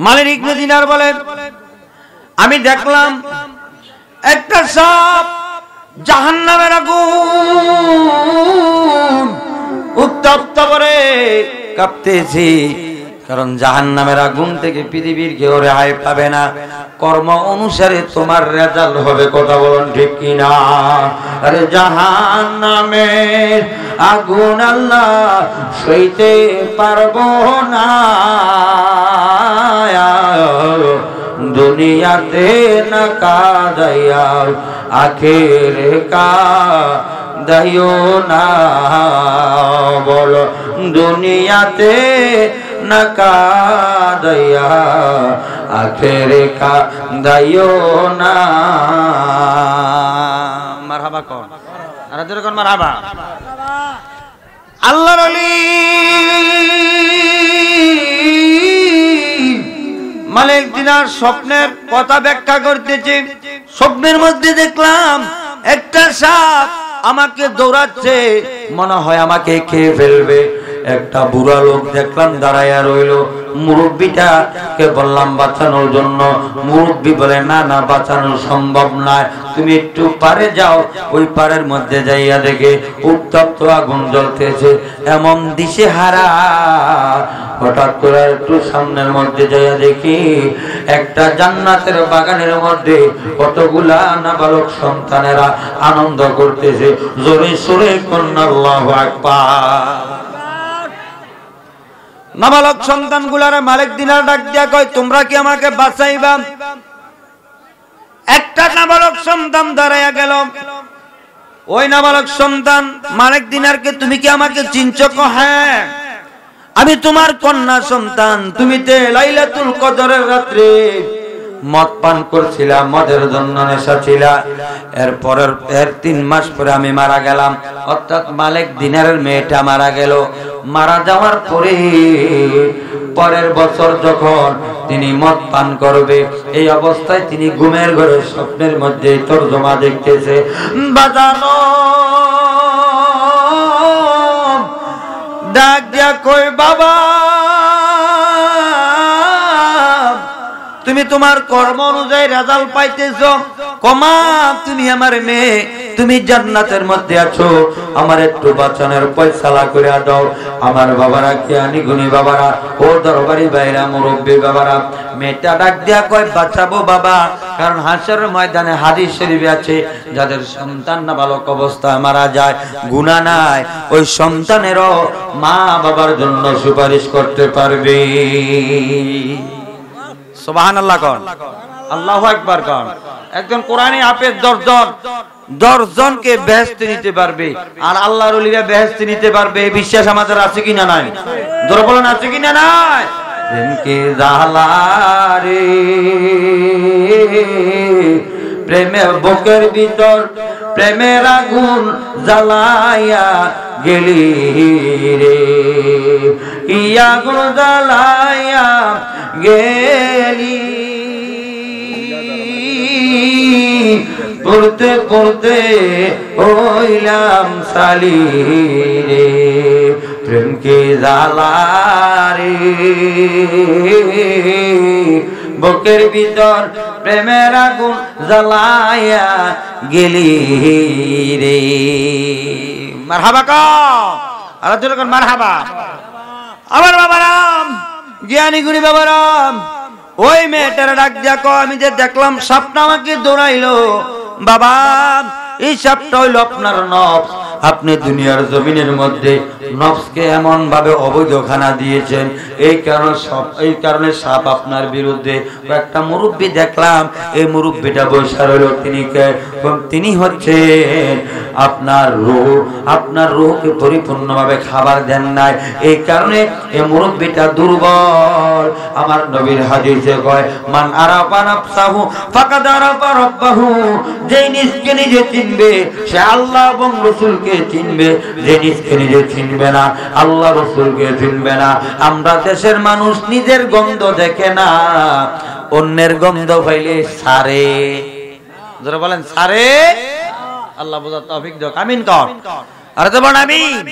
মালিক ইবনে দিনার বলেন, আমি দেখলাম একটা সাপ জাহান্নামের আগুন উত্তপ্ত করে কাঁপতেছে, কারণ জাহান্নামের আগুন থেকে পৃথিবীর কেউ রেহাই পাবে না। কর্ম অনুসারে তোমার রেজাল্ট হবে, কথা বলুন ঠিক কিনা? আরে জাহান্নামের আগুন আল্লাহ সইতে পারবো না, দুনিয়াতে না কাঁদাইয়া আখেরে কাঁদাইও না, বলো দুনিয়াতে না কাঁদাইয়া আখেরে কাঁদাইও না। মারহাবা কোন আর যেরকম মারহাবা। আল্লাহর ওলি মালিক দিনার স্বপ্নের কথা ব্যাখ্যা করতেছে। স্বপ্নের মধ্যে দেখলাম একটা সাপ আমাকে দৌড়াচ্ছে, মনে হয় আমাকে খেয়ে ফেলবে। একটা বুড়া লোক দেখলাম দাঁড়াইয়া রইল। মুরব্বিটাকে বললাম বাঁচানোর জন্য, মুরব্বি বলে না না, বাঁচানো সম্ভব নয়, তুমি একটু পারে যাও। ওই পারের মধ্যে যাইয়া দেখে উত্তপ্ত আগুন জ্বলতেছে, এমন দিশে হারা। হঠাৎ করে একটু সামনের মধ্যে যাইয়া দেখি একটা জান্নাতের বাগানের মধ্যে কতগুলা নাবালক সন্তানেরা আনন্দ করতেছে। জোরে সোরে কন্না আল্লাহু আকবার। নাবালক সন্তানগুলার মালিক দিনার ডাক দিয়া কয়, তোমরা কি আমাকে বাঁচাইবা? একটা নাবালক সন্তান দাঁড়াইয়া গেল। ওই নাবালক সন্তান মালিক দিনারকে, তুমি কি আমাকে চিনছো? হ্যাঁ, আমি তোমার কন্যা সন্তান। তুমি তে লাইলাতুল কদরের রাত্রে মদ পান করছিলাম, মদের জন্য নেশা ছিল। এর 3 মাস পরে আমি মারা গেলাম, অর্থাৎ মালিক দিনারের মেয়েটা মারা গেল। মারা যাওয়ার পরে পরের বছর যখন তিনি মদ পান করবে, এই অবস্থায় তিনি ঘুমের ঘরে স্বপ্নের মধ্যে তরজমা দেখতেছে। বাজানো ডাক দিয়া কই, বাবা তুমি তোমার কর্ম অনুযায়ী রেজাল্ট পাইতেছ। কমা তুমি আমার মেয়ে, তুমি জান্নাতের মধ্যে আছো, আমার একটু বাঁচানোর ফয়সালা করে দাও। আমার বাবারা, জ্ঞানী গুণী বাবারা, ও দরবারি ভাইরা, মুরব্বী বাবারা, মেয়েটা ডাক দিয়া কয়, বাঁচাবো বাবা, কারণ হাসরের ময়দানে হাদিস শরীফে আছে, যাদের সন্তান নাবালক অবস্থায় মারা যায়, গুনাহ নাই, ওই সন্তানেরও মা বাবার জন্য সুপারিশ করতে পারবে। সুবহানাল্লাহ কোন, আল্লাহু আকবার কোন। একজন কোরআনী হাফেজ 10 জনকে বেহেশতে নিতে পারবে, আর আল্লাহর ওলিরা বেহেশতে নিতে পারবে। এই বিশ্বাস আমাদের আছে কিনা নাই? জোরে বলেন, আছে কিনা নাই? প্রেমকে জালারে, প্রেমের বুকের ভিতর প্রেমের আগুন জ্বালাইয়া গেলি রে, ইয়া আগুন জ্বালাইয়া গেলি। পড়তে পড়তে হইলাম সালি রে, প্রেমকে জালারে, বুকের ভিতর প্রেমের আগুন জ্বালাইয়া গেলি রে। মারহাবা কা, আর যখন মারহাবা। আমার বাবারাম, জ্ঞানী গুণী বাবারাম, ওই মেয়েটার ডাক দিয়া কয়, আমি যে দেখলাম সাপটা আমাকে দৌড়াইলো, বাবা এই সাপটা হইল আপনার নফস, আপনি দুনিয়ার জমিনের মধ্যে নফসকে এমন ভাবে অবৈধখানা দিয়েছেন, এই কারণে সাপ আপনার বিরুদ্ধে। একটা মুরব্বী দেখলাম, এই মুরব্বীটা বৈশা রইল, তিনি হচ্ছেন আপনার রূহকে পরিপূর্ণভাবে খাবার দেন নাই, এই কারণে এই মুরব্বীটা দুর্বল। আমার নবীর হাদিসে কয়, মান আরাফা নাফসাহু ফাকাদ আরাফা রাব্বাহু, যে নিজকে নিজে চিনবে সে আল্লাহ এবং রাসূলকে চিনবে, যে নিজকে নিজে চিনবে না আল্লাহ রাসূলকে চিনবে না। আমরা দেশের মানুষ নিজের গন্ধ দেখে না, অন্যের গন্ধ পাইলে সারে। যারা বলেন সারে, আল্লাহ বোঝার তৌফিক দাও, আমিন কর। আর তো বলেন আমিন।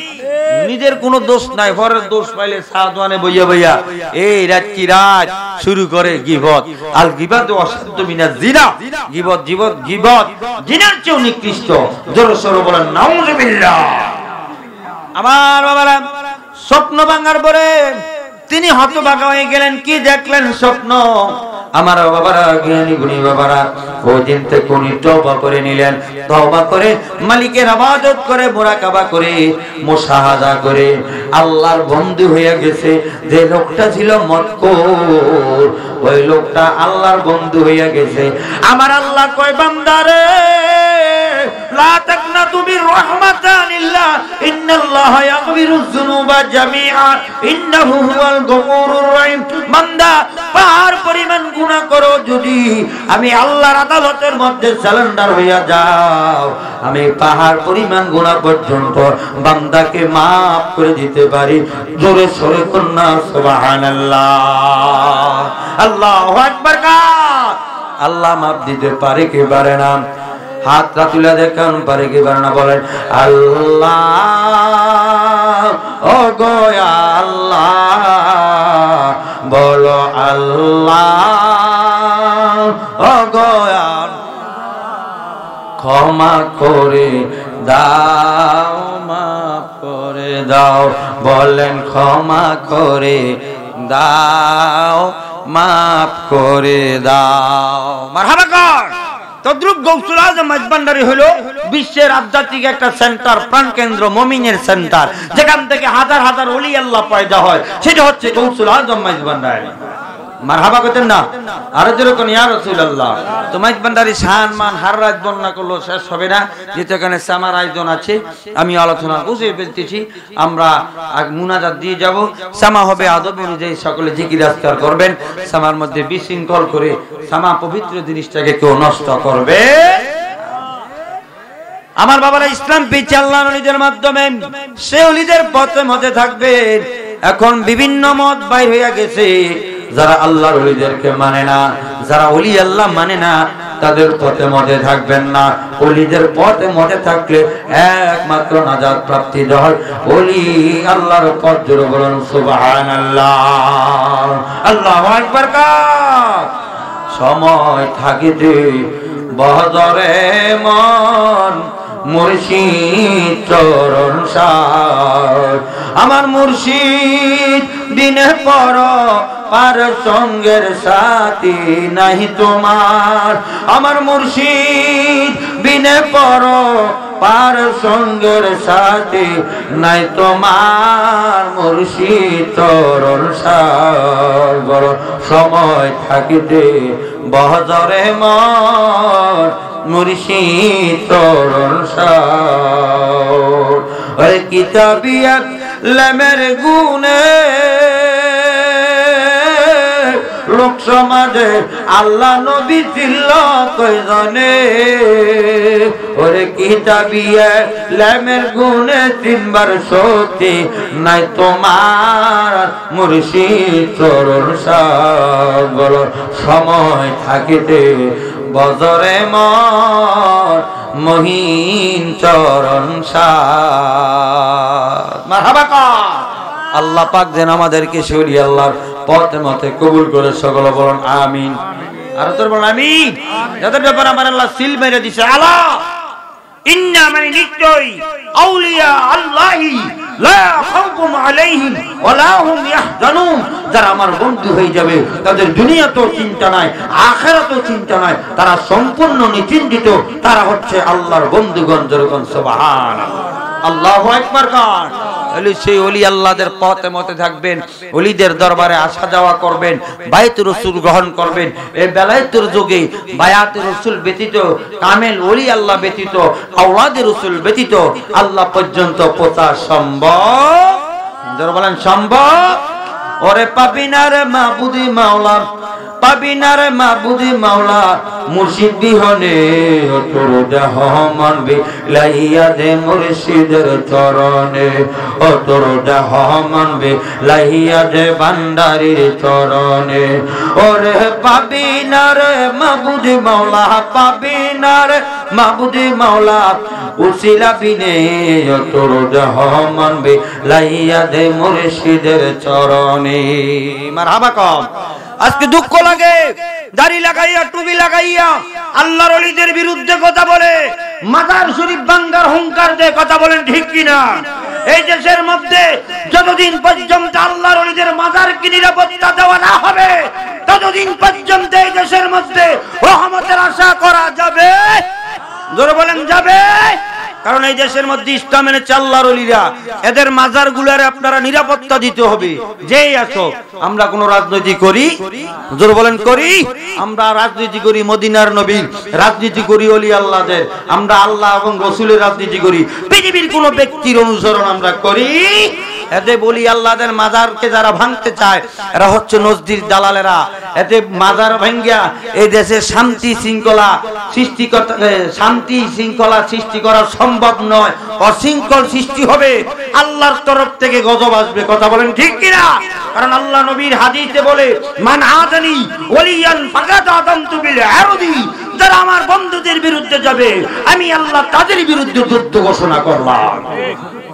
নিজের কোনো দোষ নাই, পরের দোষ পাইলে সাদওয়ানে বইয়া বইয়া এই রাত কি রাত শুরু করে গীবত। আল গীবত অসাধ্য মিনাজ জিনা, গীবত জিনার চেয়ে নিকৃষ্ট। জোরে সোরে বলেন নাউযুবিল্লাহ। আমার বাবারা, স্বপ্ন ভাঙার পরে তিনি হতভাগা হয়ে গেলেন। কি দেখলেন স্বপ্ন? আমার বাবারা, জ্ঞানী গুণী বাবারা, ওই দিন থেকে উনি তওবা করে নিলেন। তওবা করে মালিকের ইবাদত করে, মুরাকাবা করে, মুশাহাদা করে আল্লাহর বন্ধু হয়ে গেছে। যে লোকটা ছিল মদখোর, ওই লোকটা আল্লাহর বন্ধু হয়ে গেছে। আমার আল্লাহ কয়, বান্দারে লা তাকনাতু মির রাহমাতিল্লাহ, ইন্নাল্লাহা ইয়াগফিরুয যুনুবা জামিআ, ইন্নাহু হুয়াল গফুরুর রহিম। বান্দা, পাহাড় পরিমাণ গুনাহ করো, যদি আমি আল্লাহর আদালতের মধ্যে সারেন্ডার হইয়া যাও, আমি পাহাড় পরিমাণ গুনাহ পর্যন্ত বান্দাকে maaf করে দিতে পারি। জোরে সরে কন্যা সুবহানাল্লাহ, আল্লাহু আকবার। আল্লাহ maaf দিতে পারে কি পারে না? হাতটা তুলে দেখান, পারে কি পারে না? বলেন আল্লাহ, ও গো আল্লাহ, বলো আল্লাহ, ও গো ক্ষমা করে দাও, মাফ করে দাও। বলেন ক্ষমা করে দাও, মাফ করে দাও। মারহাবা কর। তদ্রুপ গৌসুল আজম মাইজভান্ডারী হলো বিশ্বের আধ্যাত্মিক একটা সেন্টার, প্রাণকেন্দ্র, মুমিনের সেন্টার, যেখান থেকে হাজার হাজার ওলি আল্লাহ পয়দা হয়। সেটা হচ্ছে গৌসুল আজম মাইজভান্ডারী। মারহাবা করতেন না? আরো যেরকম ইয়া রাসূলুল্লাহ। তো মাইজভান্ডারী শান মান হার রাত বর্ণনা করলো শেষ হবে না, যেহেতু এখানে সামার আয়োজন আছে। আমি আলোচনা বুঝে ফেলতেছি, আমরা মুনাজাত দিয়ে যাব। সামা হবে আদব অনুযায়ী, সকলে জিকির আজকার করবেন। সামার মধ্যে বিশৃঙ্খল করে সামা পবিত্র জিনিসটাকে কেউ নষ্ট করবে। আমার বাবারা, ইসলাম পেয়েছে আল্লাহর ওলিদের মাধ্যমে, সে ওলিদের পথে মতে থাকবে। এখন বিভিন্ন মত বাইর হইয়া গেছে, যারা আল্লাহর ওলিদেরকে মানে না, যারা ওলি আল্লাহ মানে না, তাদের পথে মতে থাকবেন না। ওলিদের পথে মতে থাকলে একমাত্র নাজাত প্রাপ্তি হয় ওলি আল্লাহর পথ। জোরে বলুন সুবহানাল্লাহ, আল্লাহু আকবার। সময় থাকিতে বহজরে মন, মুর্শিদ চরণ সার। আমার মুর্শিদ দিনে পর পার সঙ্গের সাথী নাহি তোমার। আমার মুর্শিদ বিনে পর পার সঙ্গের সাথী নাই তোমার। মুর্শিদ চরণ সার। বড় সময় থাকিতে বহজরে মন, মুর্শিদ চরণ সার। ওই কিতাবিয়াত লেমের গুনে লোক সমাজে আল্লাহ নবী ছিল কয়জনে। ওরে কিতাবিয়া লেমের গুনে তিনবার শক্তি নাই তোমার। মুর্শিদ চরণ সাগর। সময় থাকিতে বজরে মন, মহিন চরণ সার। মারহাবা কর। আল্লাহ পাক যেন আমাদেরকে শরী আল্লাহর পথে মতে কবুল করে, সকলে বলুন আমিন। আর তোর বলুন আমিন। যাদের ব্যাপারে আমার আল্লাহ সিল মেরে দিছে, আলা ইন্না মানে নিশ্চয়ই আউলিয়া আল্লাহি লা খাউফুন আলাইহিম ওয়া লা হুম ইয়াহজানুন। যারা আমার বন্ধু হয়ে যাবে, তাদের দুনিয়াতেও চিন্তা নাই, আখিরাতেও চিন্তা নাই, তারা সম্পূর্ণ নিশ্চিন্তিত। তারা হচ্ছে আল্লাহর বন্ধুগণ। যেরকম সুবহানাল্লাহ, আল্লাহু আকবার কান। সেই ওলি আল্লাহদের পথে মতে থাকবেন, ওলিদের দরবারে আসা যাওয়া করবেন, বায়াতুর রাসূল গ্রহণ করবেন। এই বেলায়েতের যুগে বায়াতুর রাসূল ব্যতীত, কামেল ওলি আল্লাহ ব্যতীত, আওলাদের রাসূল ব্যতীত আল্লাহ পর্যন্ত পৌঁছা সম্ভব। যারা বলেন সম্ভব। ওরে পাবিনার মাবুদি মাওলা, পাবিনার মাবুদি মাওলা, মুর্শিদ বিহনে তোর দেহ মানবে লাইয়া দে মুর্শিদের চরণে, ও তোর দেহ মানবে লাইয়া দে ভান্ডারীর চরণে। ওরে পাবিনার মাবুদি মাওলা, পাবিনার মাবুদি মাওলা, উসিলা বিনে তোর দেহ মানবে লাইয়া দে মুর্শিদের চরণে। মারহাবা কম। আজকে দুঃখ লাগে, দাড়ি লাগাইয়া টুপি লাগাইয়া আল্লাহর ওলিদের বিরুদ্ধে কথা বলে, মাজার শরীফ ভাঙ্গার হুঙ্কার দিয়ে কথা বলেন, ঠিক কিনা? এই দেশের মধ্যে যতদিন পর্যন্ত আল্লাহর ওলিদের মাজারকে নিরাপত্তা দেওয়া না হবে, ততদিন পর্যন্ত এই দেশের মধ্যে রহমতের আশা করা যাবে। জোরে বলেন যাবে। কারণ এই দেশের মধ্যে ইসলাম এনেছে আল্লাহর ওলিরা, এদের মাজার গুলারে আপনারা নিরাপত্তা দিতে হবে। যেই আসো, আমরা কোন রাজনীতি করি, জোর বলেন করি? আমরা রাজনীতি করি মদিনার নবীর, রাজনীতি করি ওলি আল্লাহদের, আমরা আল্লাহ এবং রাসূলের রাজনীতি করি। পৃথিবীর কোন ব্যক্তির অনুসরণ আমরা করি? এতে বলি আল্লাহদের মাজারকে যারা ভাঙতে চায় এরা হচ্ছে নজদির দালালেরা। এতে মাজার ভাঙ্গিয়া এই দেশে শান্তি শৃঙ্খলা সৃষ্টি করা সম্ভব নয়, অশৃঙ্খল সৃষ্টি হবে, আল্লাহর তরফ থেকে গজব আসবে। কথা বলেন ঠিক কিনা? কারণ আল্লাহ নবীর হাদিসে বলে, মান আদানি ওলিয়ান ফাকাদ আদামতু বিল আরদি, যারা আমার বন্ধুদের বিরুদ্ধে যাবে আমি আল্লাহ তাদের বিরুদ্ধে যুদ্ধ ঘোষণা করলাম।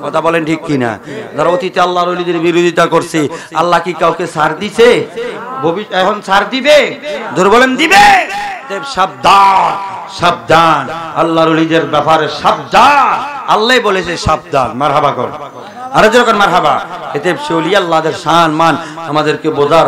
কথা বলেন ঠিক কিনা? যারা অতীতে আল্লাহর ওলিদের বিরোধিতা করছে, আল্লাহ কি কাউকে ছাড় দিছে? এখন ছাড় দিবে? জোরে বলেন দিবে? সাবধান, সাবধান, আল্লাহর ওলিদের ব্যাপারে সাবধান। আল্লাহ বলেছে সাবধান। মারহাবা কর, আরে যখন মারহাবা। এতে ওলি আল্লাহদের শান মান আমাদেরকে বোঝার